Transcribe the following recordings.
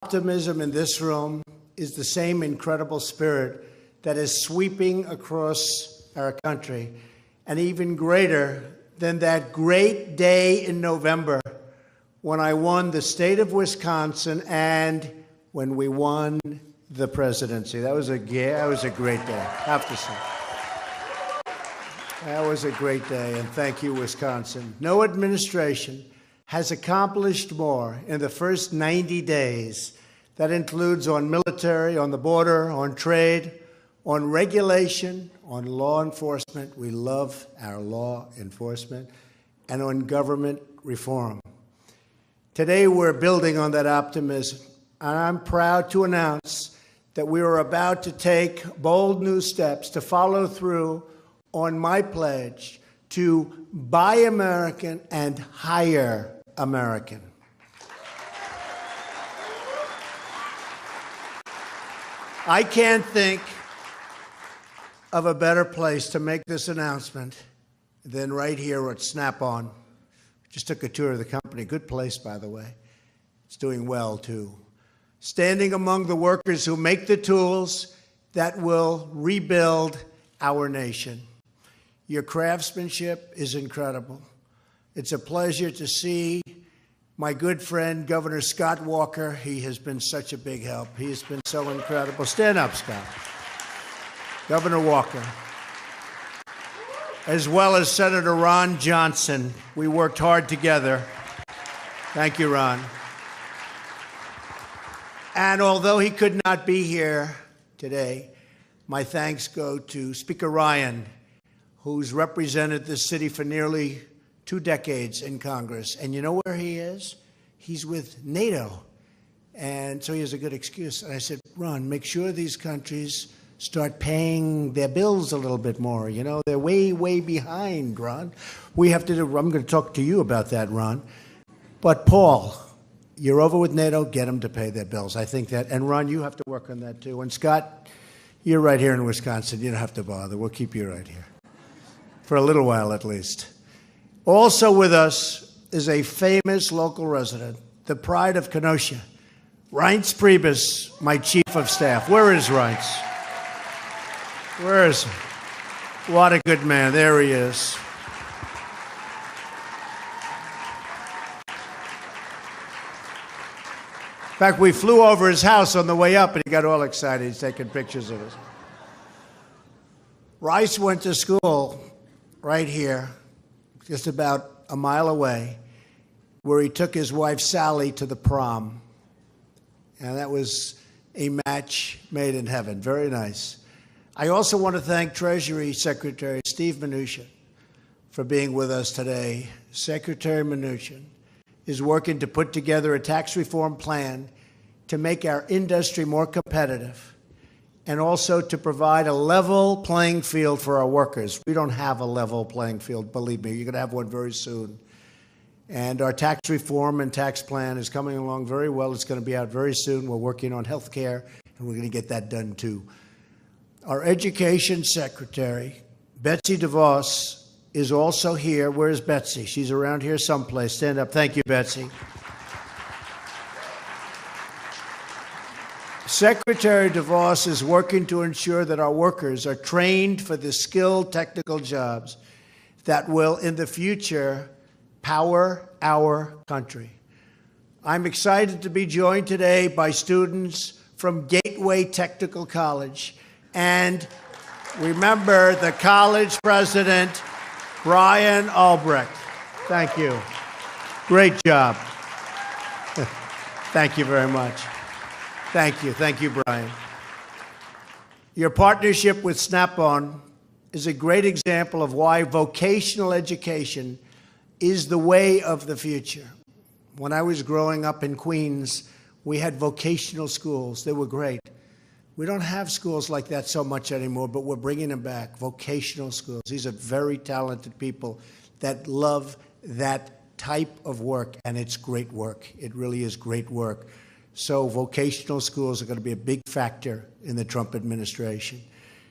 optimism in this room is the same incredible spirit that is sweeping across our country, and even greater than that great day in November when I won the state of Wisconsin and when we won the presidency. That was a great day, I have to say. That was a great day, and thank you, Wisconsin. No administration has accomplished more in the first 90 days. That includes on military, on the border, on trade, on regulation, on law enforcement. We love our law enforcement, and on government reform. Today, we're building on that optimism, and I'm proud to announce that we are about to take bold new steps to follow through on my pledge to buy American and hire American. I can't think of a better place to make this announcement than right here at Snap-on. Just took a tour of the company. Good place, by the way. It's doing well, too. Standing among the workers who make the tools that will rebuild our nation. Your craftsmanship is incredible. It's a pleasure to see my good friend, Governor Scott Walker. He has been such a big help. He has been so incredible. Stand up, Scott. Governor Walker. As well as Senator Ron Johnson. We worked hard together. Thank you, Ron. And although he could not be here today, my thanks go to Speaker Ryan, who's represented this city for nearly 2 decades in Congress. And you know where he is? He's with NATO. And so he has a good excuse. And I said, Ron, make sure these countries start paying their bills a little bit more. You know, they're way, way behind, Ron. We have to do, I'm going to talk to you about that, Ron. But Paul, you're over with NATO, get them to pay their bills. I think that, and Ron, you have to work on that too. And Scott, you're right here in Wisconsin. You don't have to bother. We'll keep you right here. For a little while, at least. Also with us is a famous local resident, the pride of Kenosha, Reince Priebus, my chief of staff. Where is Reince? Where is he? What a good man. There he is. In fact, we flew over his house on the way up, and he got all excited. He's taking pictures of us. Rice went to school right here, just about a mile away, where he took his wife Sally to the prom. And that was a match made in heaven. Very nice. I also want to thank Treasury Secretary Steve Mnuchin for being with us today. Secretary Mnuchin is working to put together a tax reform plan to make our industry more competitive, and also to provide a level playing field for our workers. We don't have a level playing field, believe me. You're going to have one very soon. And our tax reform and tax plan is coming along very well. It's going to be out very soon. We're working on health care, and we're going to get that done too. Our Education Secretary, Betsy DeVos, is also here. Where's Betsy? She's around here someplace. Stand up. Thank you, Betsy. Secretary DeVos is working to ensure that our workers are trained for the skilled technical jobs that will, in the future, power our country. I'm excited to be joined today by students from Gateway Technical College. And remember the college president, Brian Albrecht. Thank you. Great job. Thank you very much. Thank you. Thank you, Brian. Your partnership with Snap-on is a great example of why vocational education is the way of the future. When I was growing up in Queens, we had vocational schools. They were great. We don't have schools like that so much anymore, but we're bringing them back, vocational schools. These are very talented people that love that type of work, and it's great work. It really is great work. So vocational schools are going to be a big factor in the Trump administration.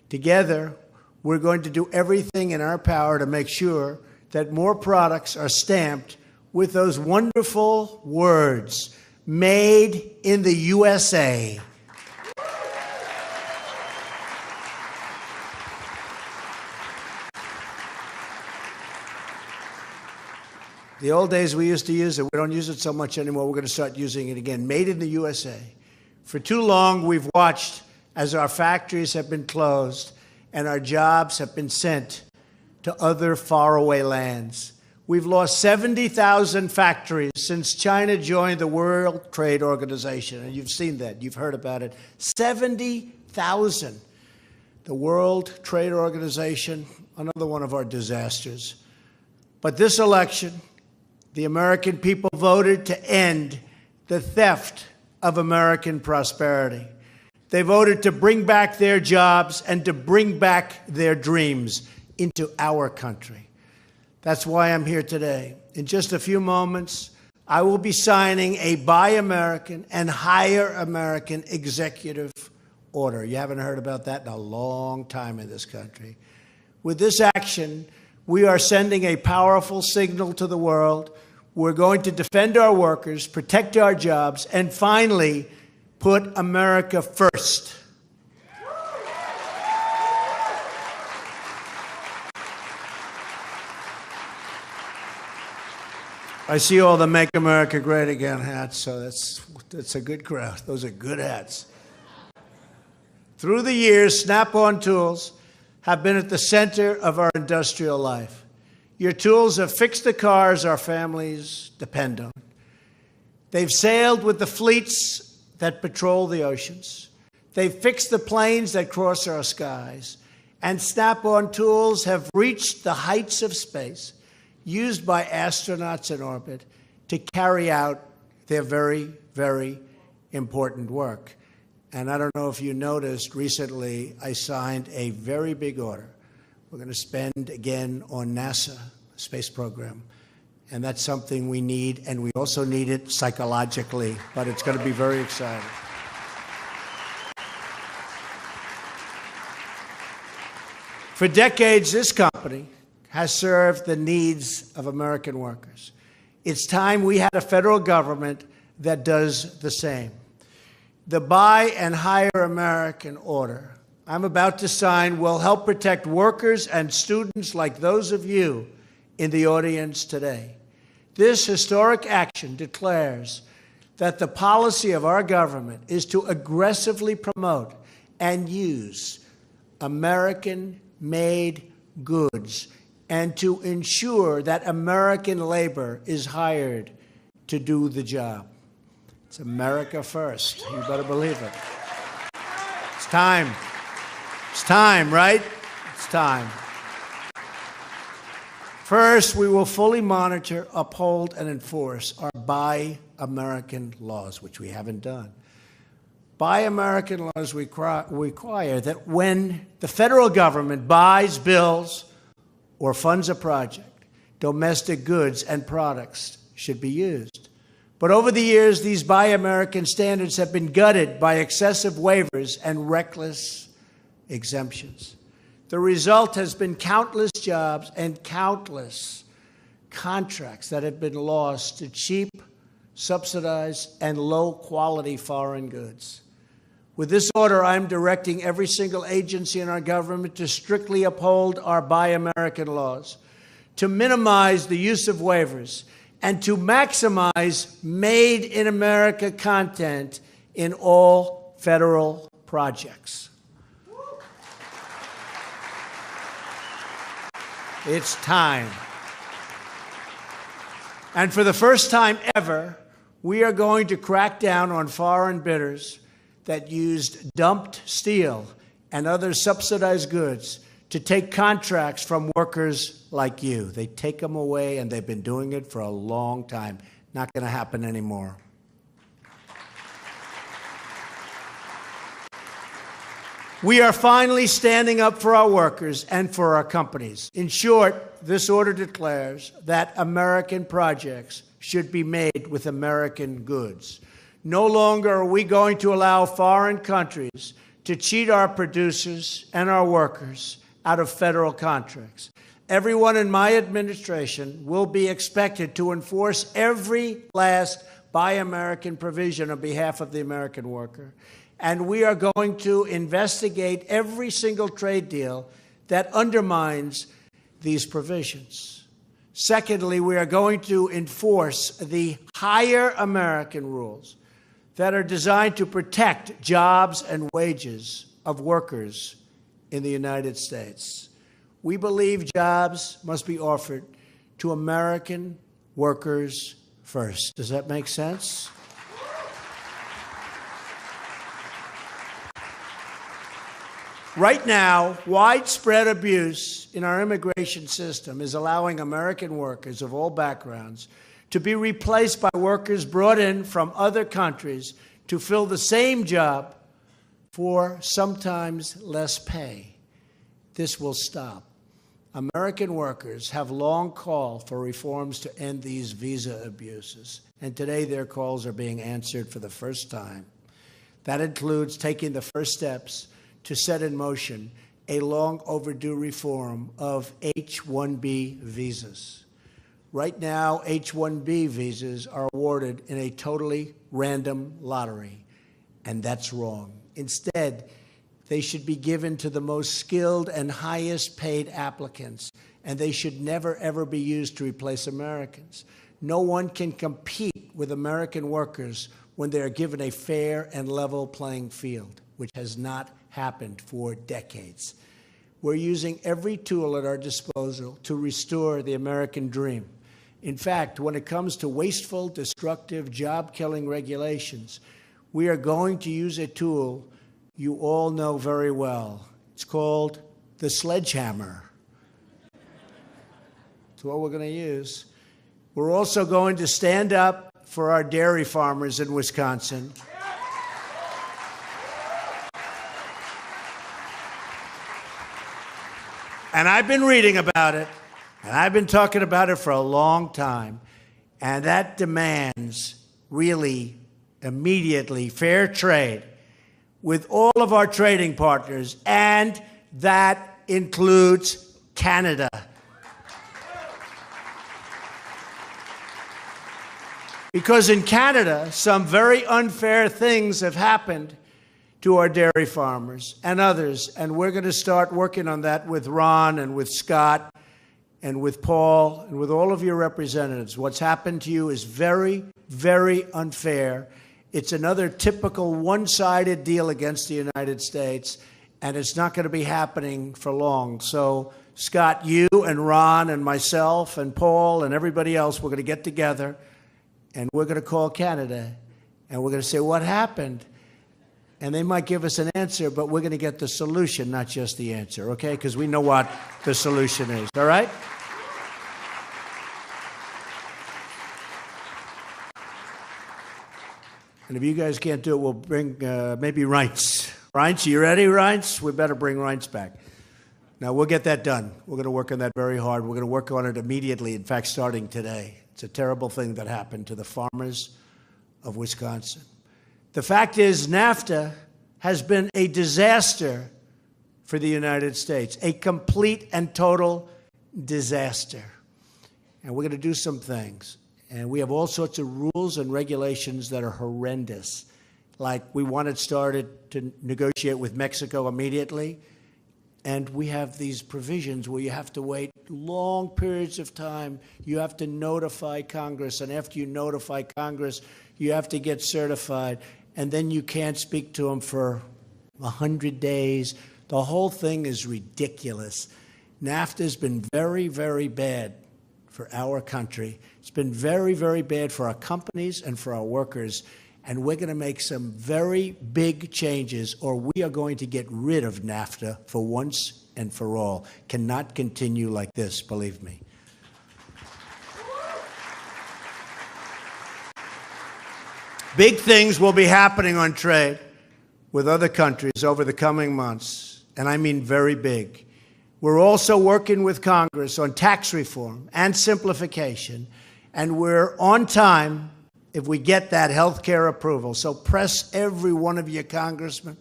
Together, we're going to do everything in our power to make sure that more products are stamped with those wonderful words, Made in the USA. The old days we used to use it. We don't use it so much anymore. We're going to start using it again. Made in the USA. For too long, we've watched as our factories have been closed and our jobs have been sent to other faraway lands. We've lost 70,000 factories since China joined the World Trade Organization. And you've seen that. You've heard about it. 70,000. The World Trade Organization, another one of our disasters. But this election, the American people voted to end the theft of American prosperity. They voted to bring back their jobs and to bring back their dreams into our country. That's why I'm here today. In just a few moments, I will be signing a Buy American and Hire American executive order. You haven't heard about that in a long time in this country. With this action, we are sending a powerful signal to the world. We're going to defend our workers, protect our jobs, and finally put America first. I see all the Make America Great Again hats, so that's a good crowd. Those are good hats. Through the years, Snap-on tools have been at the center of our industrial life. Your tools have fixed the cars our families depend on. They've sailed with the fleets that patrol the oceans. They've fixed the planes that cross our skies. And Snap-on tools have reached the heights of space, used by astronauts in orbit to carry out their very, very important work. And I don't know if you noticed, recently I signed a very big order. We're going to spend again on NASA space program. And that's something we need, and we also need it psychologically, but it's going to be very exciting. For decades, this company has served the needs of American workers. It's time we had a federal government that does the same. The Buy and Hire American order I'm about to sign will help protect workers and students like those of you in the audience today. This historic action declares that the policy of our government is to aggressively promote and use American-made goods and to ensure that American labor is hired to do the job. It's America first. You better believe it. It's time. It's time, right? It's time. First, we will fully monitor, uphold, and enforce our Buy American laws, which we haven't done. Buy American laws require that when the federal government buys, builds, or funds a project, domestic goods and products should be used. But over the years, these Buy American standards have been gutted by excessive waivers and reckless exemptions. The result has been countless jobs and countless contracts that have been lost to cheap, subsidized, and low-quality foreign goods. With this order, I'm directing every single agency in our government to strictly uphold our Buy American laws, to minimize the use of waivers, and to maximize Made in America content in all federal projects. It's time. And for the first time ever, we are going to crack down on foreign bidders that used dumped steel and other subsidized goods to take contracts from workers like you. They take them away, and they've been doing it for a long time. Not going to happen anymore. We are finally standing up for our workers and for our companies. In short, this order declares that American projects should be made with American goods. No longer are we going to allow foreign countries to cheat our producers and our workers out of federal contracts. Everyone in my administration will be expected to enforce every last Buy American provision on behalf of the American worker. And we are going to investigate every single trade deal that undermines these provisions. Secondly, we are going to enforce the higher American rules that are designed to protect jobs and wages of workers in the United States. We believe jobs must be offered to American workers first. Does that make sense? Right now, widespread abuse in our immigration system is allowing American workers of all backgrounds to be replaced by workers brought in from other countries to fill the same job for sometimes less pay. This will stop. American workers have long called for reforms to end these visa abuses, and today their calls are being answered for the first time. That includes taking the first steps to set in motion a long overdue reform of H-1B visas. Right now, H-1B visas are awarded in a totally random lottery, and that's wrong. Instead, they should be given to the most skilled and highest paid applicants, and they should never, ever be used to replace Americans. No one can compete with American workers when they are given a fair and level playing field, which has not happened for decades. We're using every tool at our disposal to restore the American dream. In fact, when it comes to wasteful, destructive, job-killing regulations, we are going to use a tool you all know very well. It's called the sledgehammer. It's what we're going to use. We're also going to stand up for our dairy farmers in Wisconsin. And I've been reading about it, and I've been talking about it for a long time, and that demands really immediately fair trade with all of our trading partners, and that includes Canada. Because in Canada, some very unfair things have happened to our dairy farmers and others, and we're going to start working on that with Ron and with Scott and with Paul and with all of your representatives. What's happened to you is very, very unfair. It's another typical one-sided deal against the United States, and it's not going to be happening for long. So, Scott, you and Ron and myself and Paul and everybody else, we're going to get together, and we're going to call Canada, and we're going to say, what happened? And they might give us an answer, but we're going to get the solution, not just the answer, okay? Because we know what the solution is, all right? And if you guys can't do it, we'll bring maybe Reince. Reince, you ready, Reince? We better bring Reince back. Now, we'll get that done. We're going to work on that very hard. We're going to work on it immediately, in fact, starting today. It's a terrible thing that happened to the farmers of Wisconsin. The fact is, NAFTA has been a disaster for the United States, a complete and total disaster. And we're going to do some things. And we have all sorts of rules and regulations that are horrendous. Like we wanted started to negotiate with Mexico immediately. And we have these provisions where you have to wait long periods of time. You have to notify Congress. And after you notify Congress, you have to get certified. And then you can't speak to them for 100 days. The whole thing is ridiculous. NAFTA has been very, very bad for our country. It's been very, very bad for our companies and for our workers. And we're going to make some very big changes, or we are going to get rid of NAFTA for once and for all. Cannot continue like this, believe me. Big things will be happening on trade with other countries over the coming months, and I mean very big. We're also working with Congress on tax reform and simplification, and we're on time if we get that health care approval. So press every one of you, congressmen,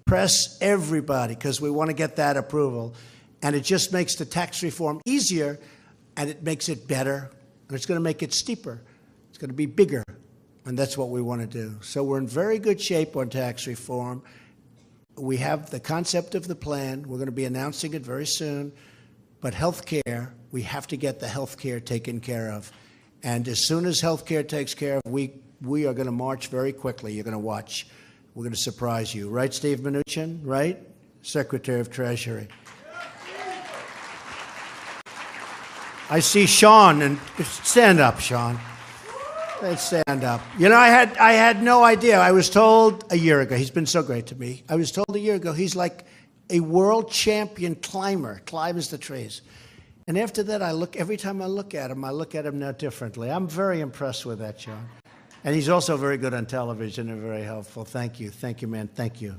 press everybody, because we want to get that approval. And it just makes the tax reform easier, and it makes it better, and it's going to make it steeper. It's going to be bigger. And that's what we want to do. So we're in very good shape on tax reform. We have the concept of the plan. We're going to be announcing it very soon. But health care, we have to get the health care taken care of. And as soon as health care takes care of, we are going to march very quickly. You're going to watch. We're going to surprise you. Right, Steve Mnuchin? Right? Secretary of Treasury. I see Sean, and stand up, Sean. Let's stand up. You know, I had no idea. I was told a year ago, he's been so great to me. I was told a year ago he's like a world champion climber, climbs the trees. And after that, every time I look at him now differently. I'm very impressed with that, Sean. And he's also very good on television and very helpful. Thank you. Thank you, man. Thank you.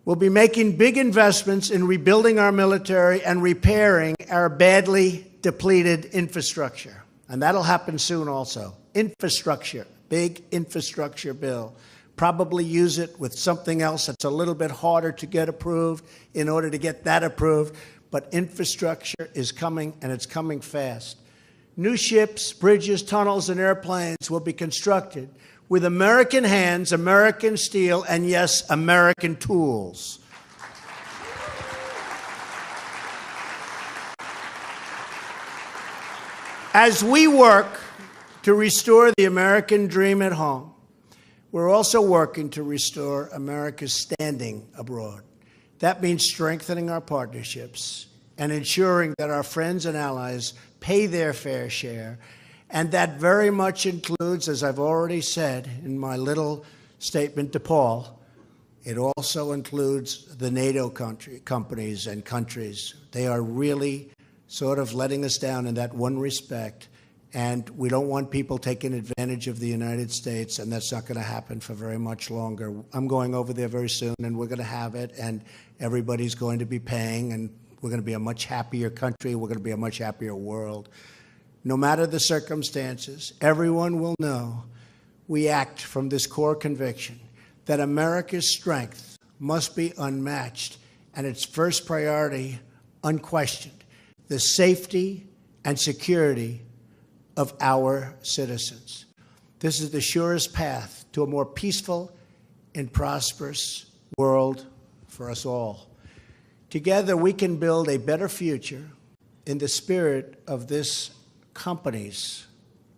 We'll be making big investments in rebuilding our military and repairing our badly depleted infrastructure. And that'll happen soon also. Infrastructure, big infrastructure bill. Probably use it with something else that's a little bit harder to get approved in order to get that approved. But infrastructure is coming, and it's coming fast. New ships, bridges, tunnels, and airplanes will be constructed with American hands, American steel, and yes, American tools. As we work to restore the American dream at home, we're also working to restore America's standing abroad. That means strengthening our partnerships and ensuring that our friends and allies pay their fair share. And that very much includes, as I've already said in my little statement to Paul, it also includes the NATO companies and countries. They are really sort of letting us down in that one respect. And we don't want people taking advantage of the United States, and that's not going to happen for very much longer. I'm going over there very soon, and we're going to have it, and everybody's going to be paying, and we're going to be a much happier country. We're going to be a much happier world. No matter the circumstances, everyone will know we act from this core conviction that America's strength must be unmatched, and its first priority, unquestioned, the safety and security of our citizens. This is the surest path to a more peaceful and prosperous world for us all. Together, we can build a better future in the spirit of this company's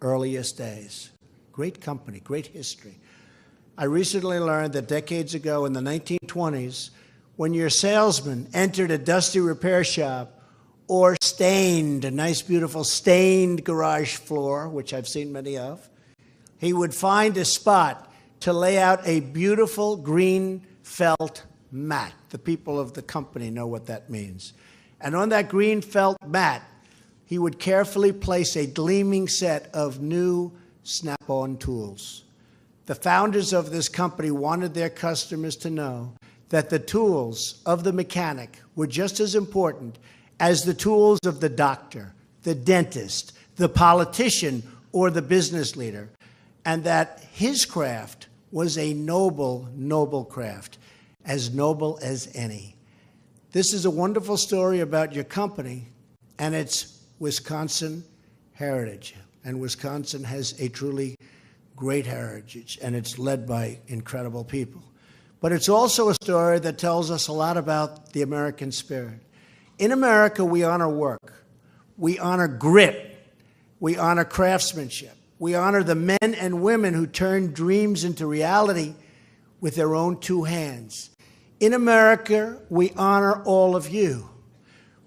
earliest days. Great company, great history. I recently learned that decades ago in the 1920s, when your salesman entered a dusty repair shop or stained, a nice, beautiful stained garage floor, which I've seen many of, he would find a spot to lay out a beautiful green felt mat. The people of the company know what that means. And on that green felt mat, he would carefully place a gleaming set of new Snap-on tools. The founders of this company wanted their customers to know that the tools of the mechanic were just as important as the tools of the doctor, the dentist, the politician, or the business leader, and that his craft was a noble, noble craft, as noble as any. This is a wonderful story about your company and its Wisconsin heritage. And Wisconsin has a truly great heritage, and it's led by incredible people. But it's also a story that tells us a lot about the American spirit. In America, we honor work. We honor grit. We honor craftsmanship. We honor the men and women who turn dreams into reality with their own two hands. In America, we honor all of you.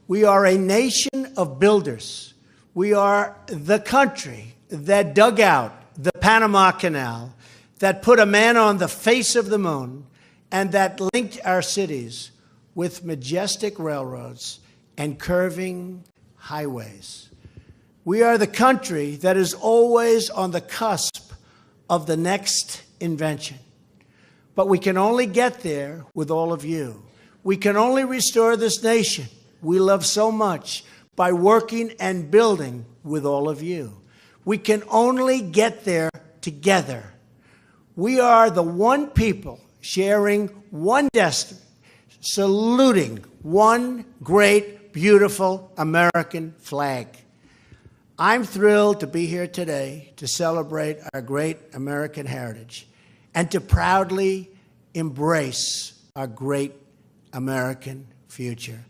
We are a nation of builders. We are the country that dug out the Panama Canal, that put a man on the face of the moon, and that linked our cities with majestic railroads and curving highways. We are the country that is always on the cusp of the next invention. But we can only get there with all of you. We can only restore this nation we love so much by working and building with all of you. We can only get there together. We are the one people sharing one destiny, saluting one great, beautiful American flag. I'm thrilled to be here today to celebrate our great American heritage and to proudly embrace our great American future.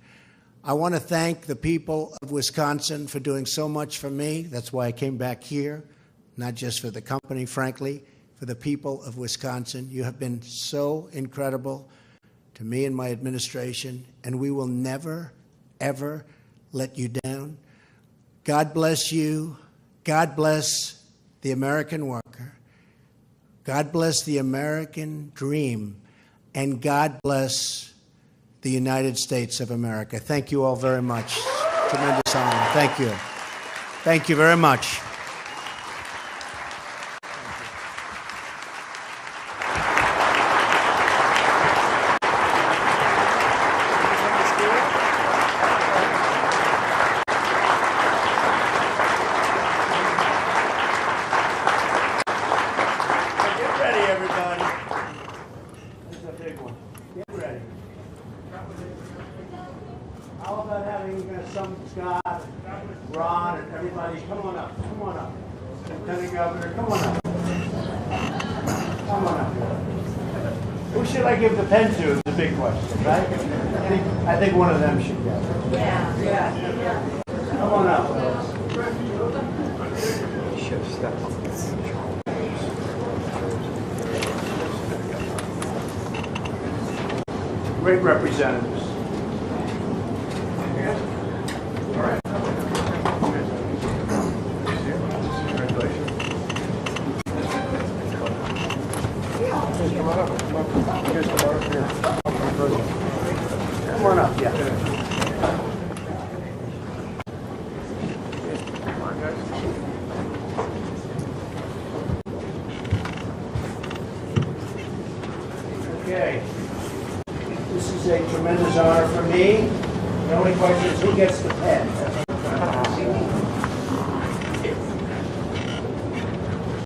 I want to thank the people of Wisconsin for doing so much for me. That's why I came back here, not just for the company, frankly, for the people of Wisconsin. You have been so incredible to me and my administration, and we will never, ever let you down. God bless you. God bless the American worker. God bless the American dream. And God bless the United States of America. Thank you all very much. Tremendous honor. Thank you. Thank you very much. How about having some Scott, Ron, and everybody? Come on up. Come on up. Lieutenant Governor, come on up. Come on up. Who should I give the pen to is the big question, right? I think one of them should get it. Yeah. Come on up. Great representatives. Come on up, yeah. Okay. This is a tremendous honor for me. The only question is who gets the pen.